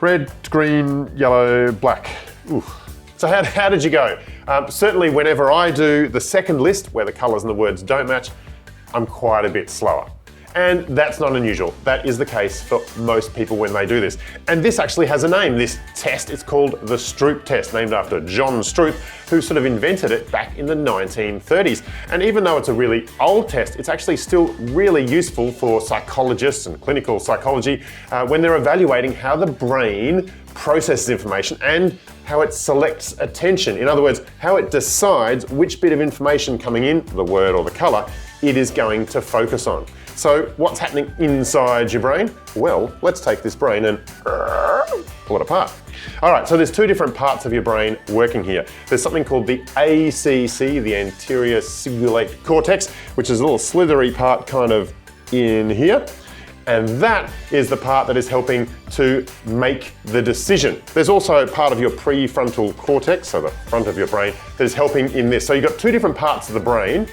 Red, green, yellow, black. Ooh. So how did you go? Certainly whenever I do the second list, where the colors and the words don't match, I'm quite a bit slower. And that's not unusual. That is the case for most people when they do this. And this actually has a name, this test. It's called the Stroop Test, named after John Stroop, who sort of invented it back in the 1930s. And even though it's a really old test, it's actually still really useful for psychologists and clinical psychology when they're evaluating how the brain processes information and how it selects attention. In other words, how it decides which bit of information coming in, the word or the color, it is going to focus on. So what's happening inside your brain? Well, let's take this brain and pull it apart. All right, so there's two different parts of your brain working here. There's something called the ACC, the anterior cingulate cortex, which is a little slithery part kind of in here. And that is the part that is helping to make the decision. There's also part of your prefrontal cortex, so the front of your brain, that is helping in this. So you've got two different parts of the brain,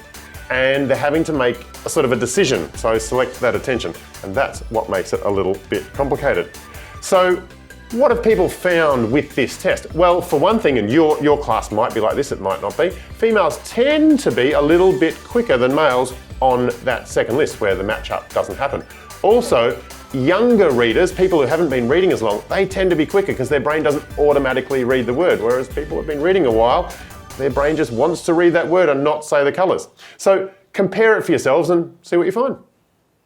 and they're having to make a sort of a decision, so select that attention. And that's what makes it a little bit complicated. So what have people found with this test? Well, for one thing, and your class might be like this, it might not be, females tend to be a little bit quicker than males on that second list where the match-up doesn't happen. Also, younger readers, people who haven't been reading as long, they tend to be quicker because their brain doesn't automatically read the word, whereas people who have been reading a while, their brain just wants to read that word and not say the colors. So compare it for yourselves and see what you find.